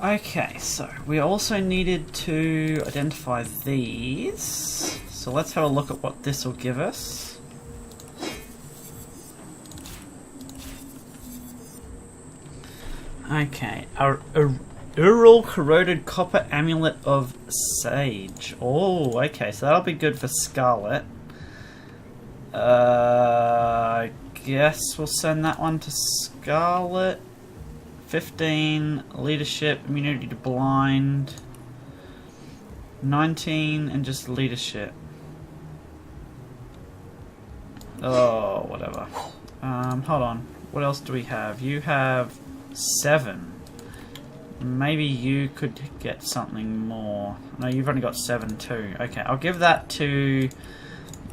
Okay, so we also needed to identify these. So let's have a look at what this will give us. Okay, a Ural Corroded Copper Amulet of Sage. Oh, okay, so that'll be good for Scarlet. I guess we'll send that one to Scarlet. 15 leadership, immunity to blind. 19 and just leadership. Oh, whatever. Hold on. What else do we have? You have 7. Maybe you could get something more. No, you've only got 7 too. Okay, I'll give that to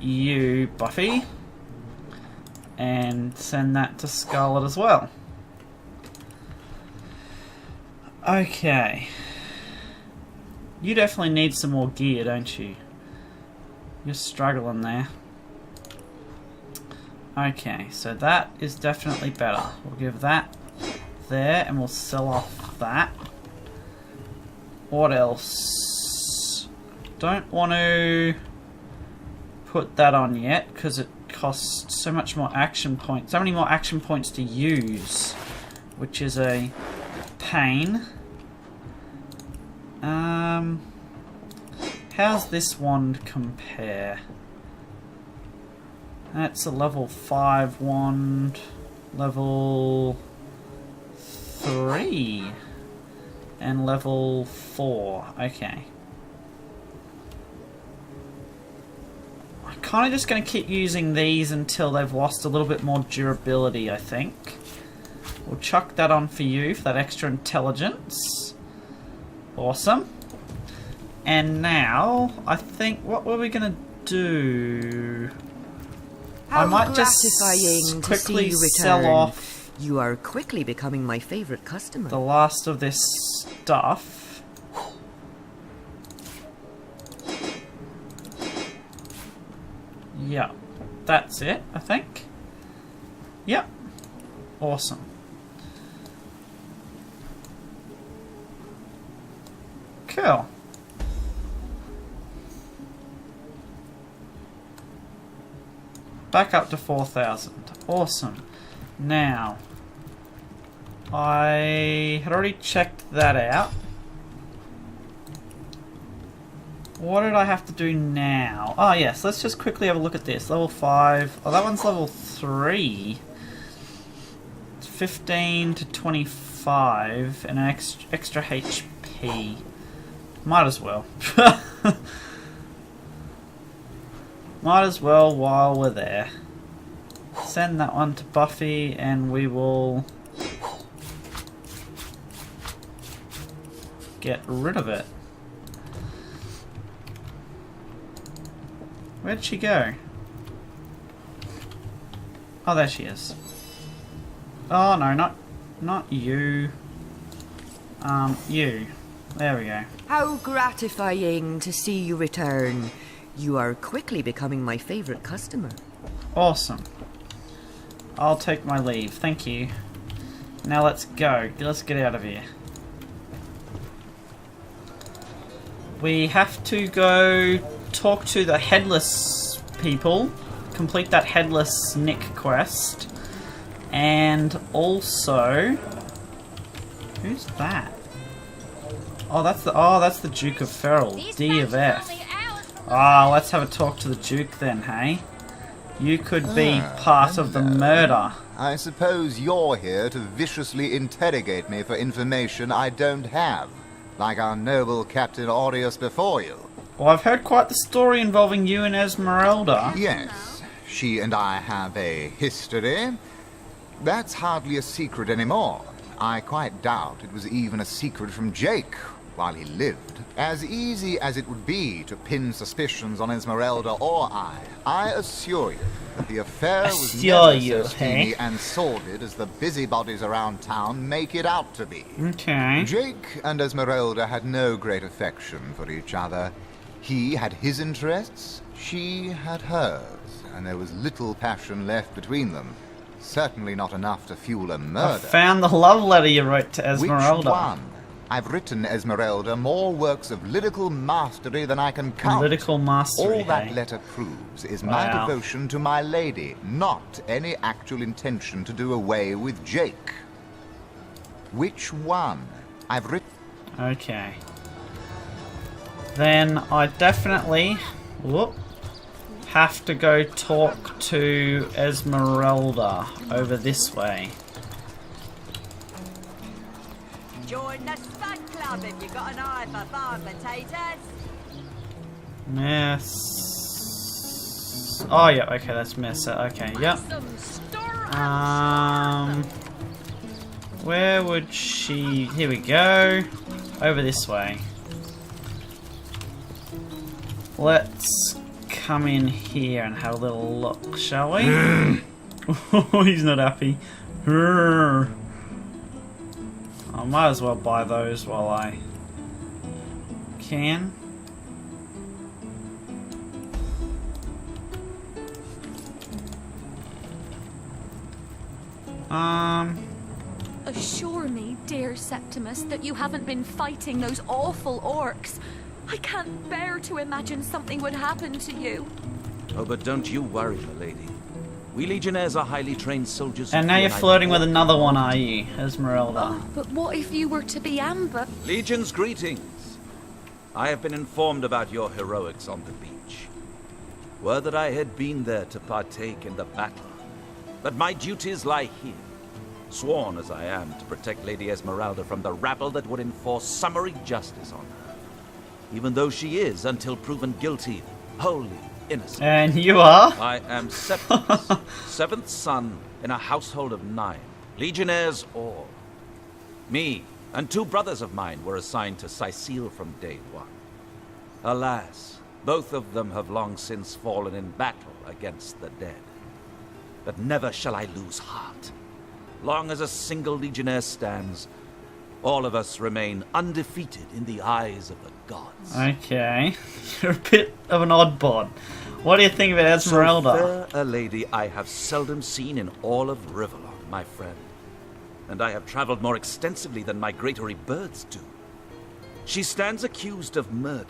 you, Buffy. And send that to Scarlet as well. Okay. You definitely need some more gear, don't you? You're struggling there. Okay, so that is definitely better. We'll give that there and we'll sell off that. What else? Don't want to put that on yet because it costs so much more action points. So many more action points to use, which is a pain. How's this wand compare? That's a level 5 wand, level 3, and level 4. Okay. I'm kind of just going to keep using these until they've lost a little bit more durability, I think. We'll chuck that on for you for that extra intelligence. Awesome. And now, I think, what were we going to do? I might just quickly sell off. You are quickly becoming my favorite customer. The last of this stuff. Yeah, that's it, I think. Yep. Awesome. Cool. Back up to 4,000. Awesome. Now, I had already checked that out. What did I have to do now? Oh yes, let's just quickly have a look at this. Level 5. Oh, that one's level 3. It's 15 to 25 and an extra HP. Might as well. Might as well while we're there. Send that one to Buffy and we will get rid of it. Where'd she go? Oh, there she is. Oh no, not you. You. There we go. How gratifying to see you return. You are quickly becoming my favorite customer. Awesome. I'll take my leave. Thank you. Now let's go. Let's get out of here. We have to go talk to the headless people. Complete that headless Nick quest. And also... Who's that? Oh, that's the Duke of Ferrell. D of F. Ah, let's have a talk to the Duke then, hey? You could be part of the murder. I suppose you're here to viciously interrogate me for information I don't have, like our noble Captain Aureus before you. Well, I've heard quite the story involving you and Esmeralda. Yes, she and I have a history. That's hardly a secret anymore. I quite doubt it was even a secret from Jake while he lived. As easy as it would be to pin suspicions on Esmeralda or I assure you that the affair was never so steamy and sordid as the busybodies around town make it out to be. Okay. Jake and Esmeralda had no great affection for each other. He had his interests, she had hers, and there was little passion left between them. Certainly not enough to fuel a murder. I found the love letter you wrote to Esmeralda. Which one? I've written, Esmeralda, more works of lyrical mastery than I can count. Lyrical mastery, All that hey? letter proves is my Wow. devotion to my lady, not any actual intention to do away with Jake. Which one? I've written... Okay. Then I definitely have to go talk to Esmeralda over this way. Join the stud club if you got an eye for farm potatoes. Yes. Oh yeah, okay, that's Mesa. Okay, yep. Where would she... Here we go. Over this way. Let's come in here and have a little look, shall we? Oh, he's not happy. I might as well buy those while I can. Assure me, dear Septimus, that you haven't been fighting those awful orcs. I can't bear to imagine something would happen to you. Oh, but don't you worry, my lady. We Legionnaires are highly trained soldiers. And now you're flirting with another one, are you, Esmeralda? Oh, but what if you were to be ambushed? Legion's greetings. I have been informed about your heroics on the beach. Were that I had been there to partake in the battle. But my duties lie here. Sworn as I am to protect Lady Esmeralda from the rabble that would enforce summary justice on her. Even though she is, until proven guilty, wholly innocent. And you are? I am Septimus, seventh son in a household of 9, Legionnaires all. Me and 2 brothers of mine were assigned to Sicile from day 1. Alas, both of them have long since fallen in battle against the dead. But never shall I lose heart. Long as a single Legionnaire stands, all of us remain undefeated in the eyes of the gods. Okay. You're a bit of an odd bod. What do you think about Esmeralda? So fair a lady I have seldom seen in all of Rivellon, my friend. And I have traveled more extensively than migratory birds do. She stands accused of murder.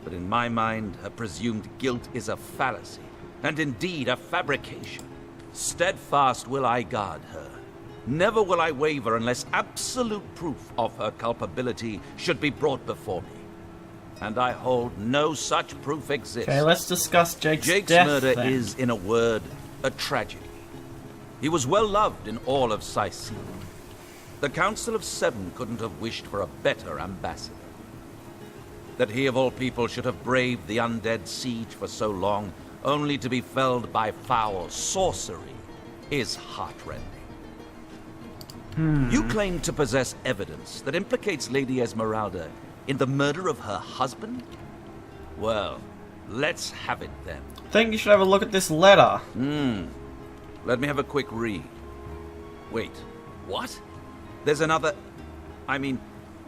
But in my mind, her presumed guilt is a fallacy, and indeed a fabrication. Steadfast will I guard her. Never will I waver unless absolute proof of her culpability should be brought before me. And I hold no such proof exists. Okay, let's discuss Jake's death, murder then. is, in a word, a tragedy. He was well loved in all of Sicile. The Council of 7 couldn't have wished for a better ambassador. That he of all people should have braved the undead siege for so long, only to be felled by foul sorcery, is heartrending. You claim to possess evidence that implicates Lady Esmeralda in the murder of her husband? Well, let's have it then. I think you should have a look at this letter. Let me have a quick read. Wait, what? There's another... I mean,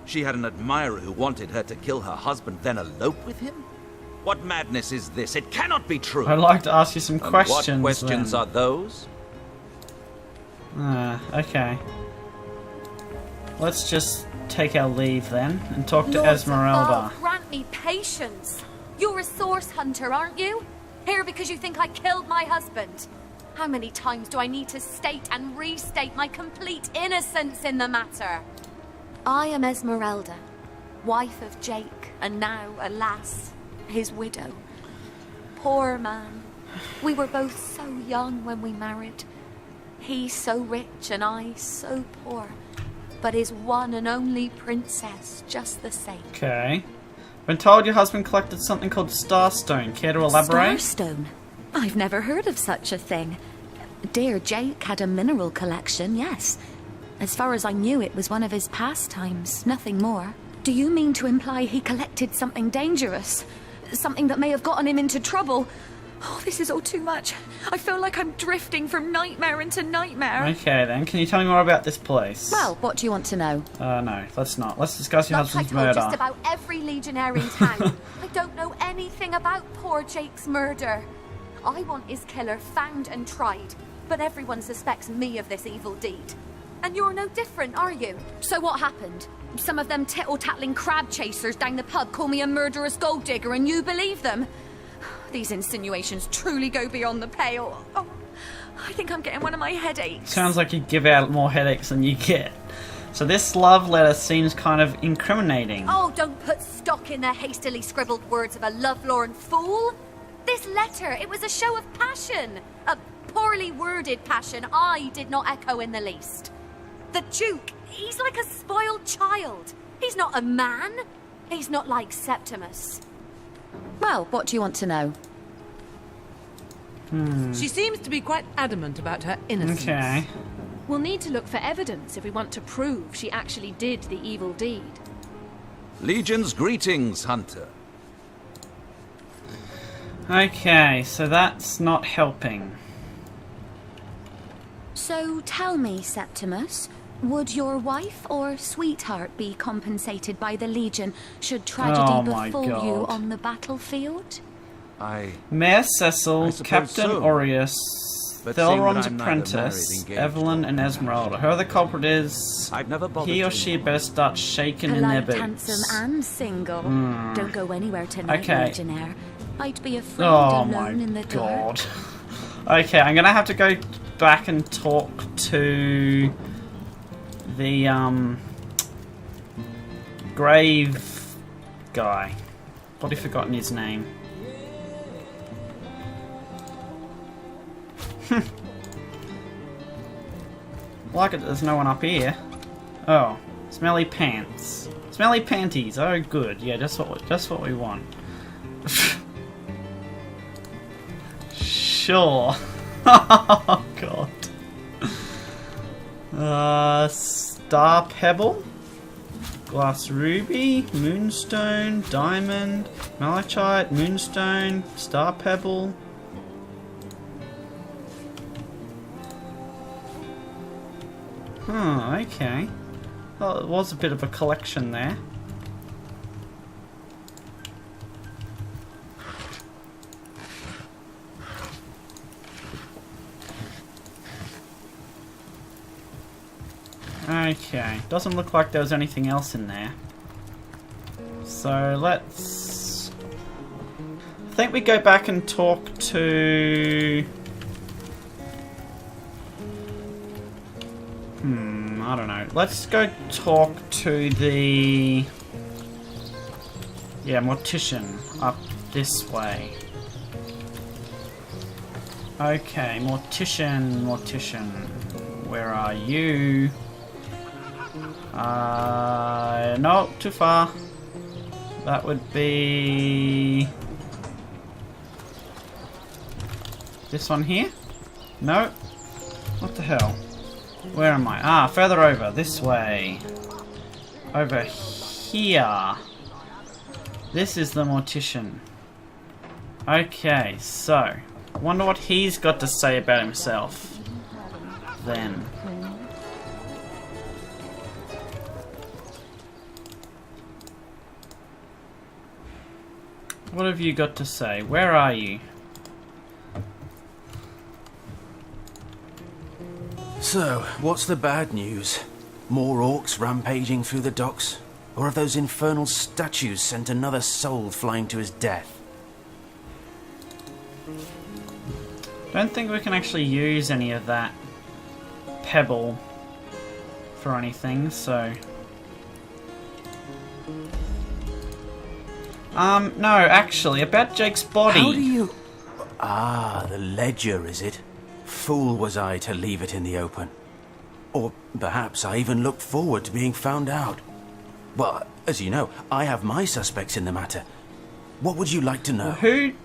she had an admirer who wanted her to kill her husband, then elope with him? What madness is this? It cannot be true! I'd like to ask you some And questions. what questions then. are those? Okay. Let's just take our leave then and talk to Lords Esmeralda. above, grant me patience. You're a source hunter, aren't you? Here because you think I killed my husband. How many times do I need to state and restate my complete innocence in the matter? I am Esmeralda, wife of Jake, and now, alas, his widow. Poor man. We were both so young when we married. He so rich and I so poor. But his one and only princess just the same. Okay. Been told your husband collected something called Starstone. Care to elaborate? Starstone? I've never heard of such a thing. Dear Jake had a mineral collection, yes. As far as I knew, it was one of his pastimes, nothing more. Do you mean to imply he collected something dangerous? Something that may have gotten him into trouble? Oh, this is all too much. I feel like I'm drifting from nightmare into nightmare. Okay then, can you tell me more about this place? Well, what do you want to know? No, let's not. Let's discuss your Like I husband's told murder. just about every legionnaire in town. I don't know anything about poor Jake's murder. I want his killer found and tried, but everyone suspects me of this evil deed. And you're no different, are you? So what happened? Some of them tittle-tattling crab chasers down the pub call me a murderous gold digger and you believe them? These insinuations truly go beyond the pale. Oh, I think I'm getting one of my headaches. Sounds like you give out more headaches than you get. So this love letter seems kind of incriminating. Oh, don't put stock in the hastily scribbled words of a lovelorn fool. This letter, it was a show of passion. A poorly worded passion I did not echo in the least. The Duke, he's like a spoiled child. He's not a man. He's not like Septimus. Well, what do you want to know? She seems to be quite adamant about her innocence. Okay. We'll need to look for evidence if we want to prove she actually did the evil deed. Legion's greetings, Hunter. Okay, so that's not helping. So tell me, Septimus, would your wife or sweetheart be compensated by the Legion should tragedy Oh my befall you God. on the battlefield? Mayor Cecil, I suppose Captain so. Aureus, But seeing that Thelron's I'm neither apprentice, married, engaged, Evelyn, and Esmeralda. Whoever the culprit is, I've never bothered he or to she know. better start shaking in their Polite, boots. handsome, and single. Don't go anywhere tonight, Okay. Legionnaire. I'd be afraid Oh alone my in the dark. god. Okay, I'm gonna have to go back and talk to the grave guy. Bloody forgotten his name. Like it, there's no one up here. Oh, smelly pants, smelly panties. Oh, good. Yeah, just what we want. Sure. Oh god. Star pebble, glass ruby, moonstone, diamond, malachite, moonstone, star pebble. Okay. Well, it was a bit of a collection there. Okay, doesn't look like there was anything else in there. So let's... I think we go back and talk to... I don't know. Let's go talk to the... Yeah, mortician up this way. Okay, mortician. Where are you? No, too far. That would be... this one here? No? What the hell? Where am I? Ah, further over. This way. Over here. This is the mortician. Okay, so... I wonder what he's got to say about himself. Then. What have you got to say? Where are you? So, what's the bad news? More orcs rampaging through the docks? Or have those infernal statues sent another soul flying to his death? Don't think we can actually use any of that pebble for anything, so... no, actually, about Jake's body. How do you... Ah, the ledger, is it? Fool was I to leave it in the open. Or perhaps I even looked forward to being found out. Well, as you know, I have my suspects in the matter. What would you like to know?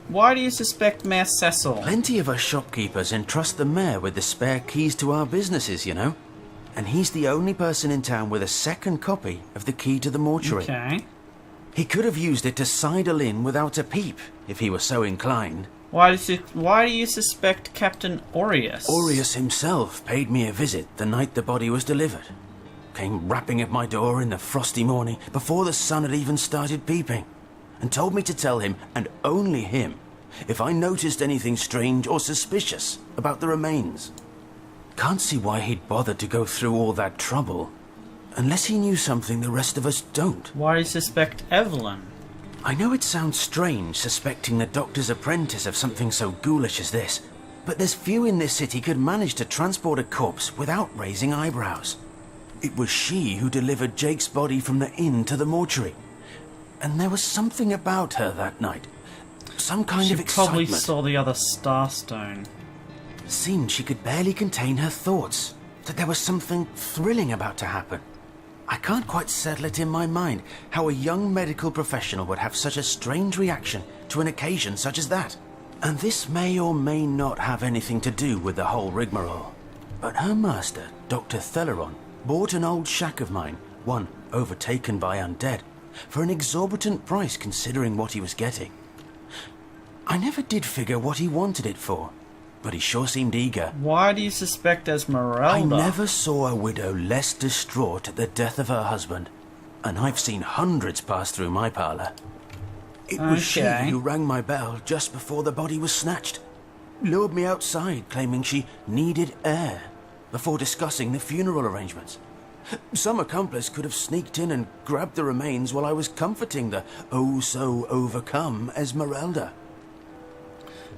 Why do you suspect Mayor Cecil? Plenty of us shopkeepers entrust the mayor with the spare keys to our businesses, you know. And he's the only person in town with a second copy of the key to the mortuary. Okay. He could have used it to sidle in without a peep, if he were so inclined. Why do you suspect Captain Aureus? Aureus himself paid me a visit the night the body was delivered. Came rapping at my door in the frosty morning before the sun had even started peeping, and told me to tell him, and only him, if I noticed anything strange or suspicious about the remains. can't see why he'd bothered to go through all that trouble. Unless he knew something the rest of us don't. Why do you suspect Evelyn? I know it sounds strange suspecting the doctor's apprentice of something so ghoulish as this, but there's few in this city could manage to transport a corpse without raising eyebrows. It was she who delivered Jake's body from the inn to the mortuary. And there was something about her that night. Some kind of excitement. She probably saw the other Starstone. Seemed she could barely contain her thoughts, that there was something thrilling about to happen. I can't quite settle it in my mind how a young medical professional would have such a strange reaction to an occasion such as that. And this may or may not have anything to do with the whole rigmarole. But her master, Dr. Theleron, bought an old shack of mine, one overtaken by undead, for an exorbitant price considering what he was getting. I never did figure what he wanted it for, but he sure seemed eager. Why do you suspect Esmeralda? I never saw a widow less distraught at the death of her husband, and I've seen hundreds pass through my parlour. It was she who rang my bell just before the body was snatched, lured me outside claiming she needed air, before discussing the funeral arrangements. Some accomplice could have sneaked in and grabbed the remains while I was comforting the oh-so-overcome Esmeralda.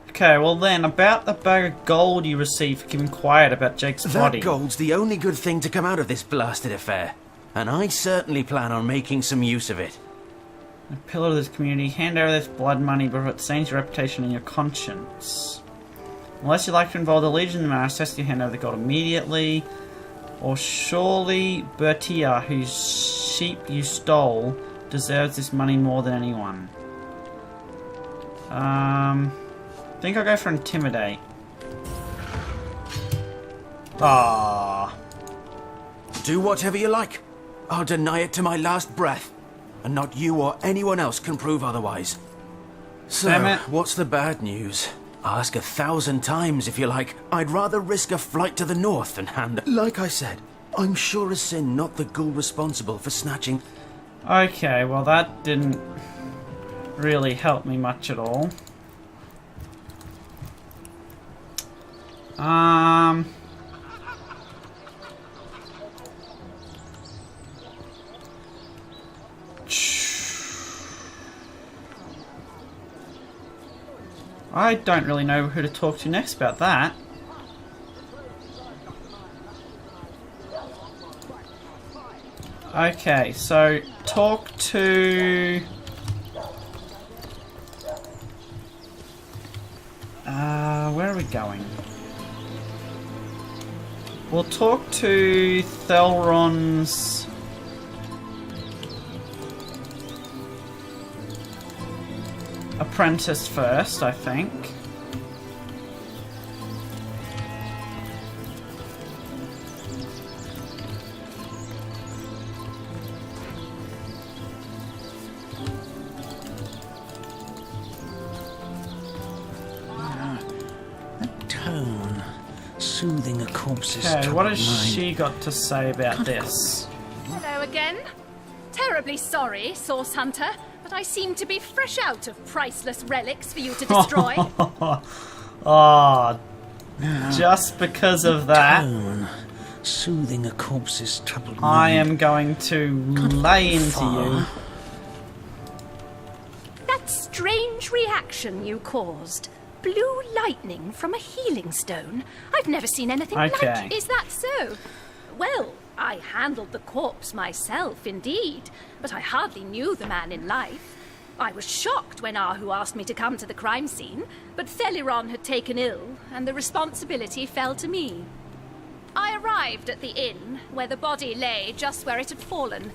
Okay, well then, about the bag of gold you received for keeping quiet about Jake's body. That gold's the only good thing to come out of this blasted affair, and I certainly plan on making some use of it. A pillar of this community, hand over this blood money before it stains your reputation and your conscience. Unless you'd like to involve the Legion, then I assess you hand over the gold immediately. Or surely Bertia, whose sheep you stole, deserves this money more than anyone. I think I'll go for Intimidate. Ah. Do whatever you like. I'll deny it to my last breath. And not you or anyone else can prove otherwise. So, what's the bad news? Ask 1,000 times if you like. I'd rather risk a flight to the north than hand... Like I said, I'm sure as sin not the ghoul responsible for snatching... Okay, well that didn't really help me much at all. I don't really know who to talk to next about that. Okay, so talk to... where are we going? We'll talk to Thelron's... apprentice first, I think. That tone, soothing a corpse's Okay, what has mind. she got to say about this? Hello again. Terribly sorry, Source Hunter, but I seem to be fresh out of priceless relics for you to destroy. Oh, just because of that, Tone, soothing a corpse's troubled I mind. am going to lay into you. That strange reaction you caused. Blue lightning from a healing stone? I've never seen anything like it. Is that so? Well, I handled the corpse myself, indeed, but I hardly knew the man in life. I was shocked when Ahu asked me to come to the crime scene, but Theleron had taken ill, and the responsibility fell to me. I arrived at the inn, where the body lay just where it had fallen.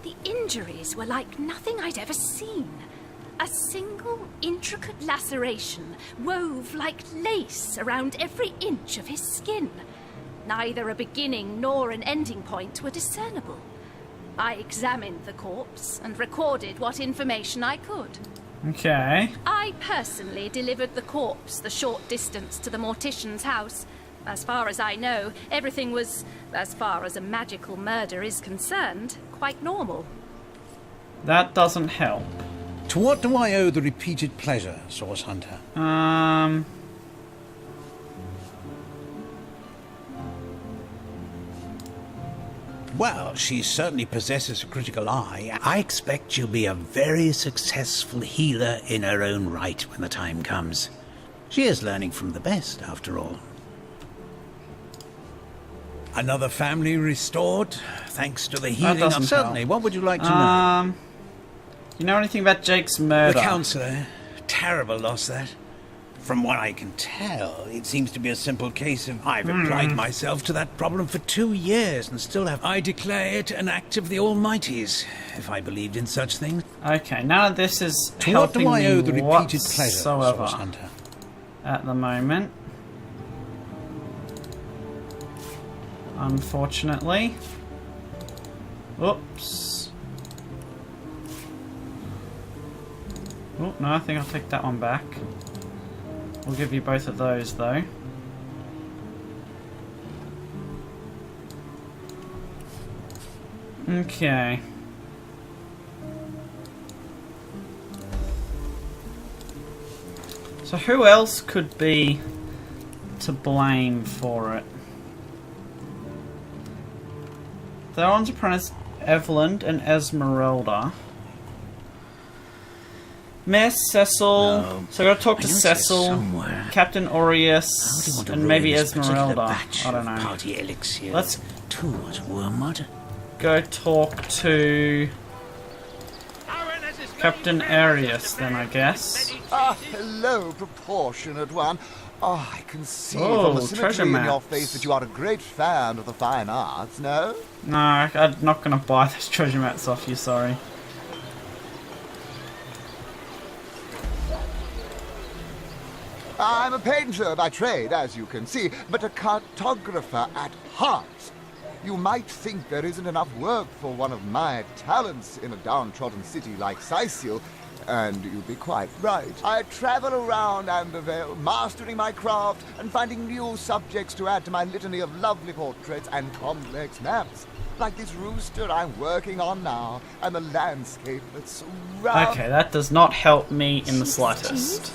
The injuries were like nothing I'd ever seen. A single intricate laceration wove like lace around every inch of his skin. Neither a beginning nor an ending point were discernible. I examined the corpse and recorded what information I could. Okay. I personally delivered the corpse the short distance to the mortician's house. As far as I know, everything was, as far as a magical murder is concerned, quite normal. That doesn't help. To what do I owe the repeated pleasure, Source Hunter? Well, she certainly possesses a critical eye. I expect she'll be a very successful healer in her own right when the time comes. She is learning from the best, after all. Another family restored, thanks to the healing. Certainly. What would you like to know? You know anything about Jake's murder? The counsellor. Terrible loss, that. From what I can tell, it seems to be a simple case of I've applied myself to that problem for 2 years and still have. I declare it an act of the Almighty's, if I believed in such things. Okay, none of this is to what do I owe the repeated pleasure, whatsoever Source Hunter? At the moment. Unfortunately. Oops. Oh, no, I think I'll take that one back. We'll give you both of those, though. Okay. So who else could be to blame for it? Theron's apprentice Evelyn and Esmeralda. Miss Cecil. No, so I gotta talk to Cecil, Captain Aureus, and maybe Esmeralda. I don't know. Let's too much wormwood. Go talk to Captain Aureus then, I guess. Ah, hello, proportionate one. Oh, I can see from the symmetry in your face that you are a great fan of the fine arts, no? No, I'm not gonna buy those treasure mats off you, sorry. I'm a painter by trade, as you can see, but a cartographer at heart. You might think there isn't enough work for one of my talents in a downtrodden city like Sicil, and you'd be quite right. I travel around Andervale, mastering my craft and finding new subjects to add to my litany of lovely portraits and complex maps. Like this rooster I'm working on now, and the landscape that surrounds... Okay, that does not help me in the slightest.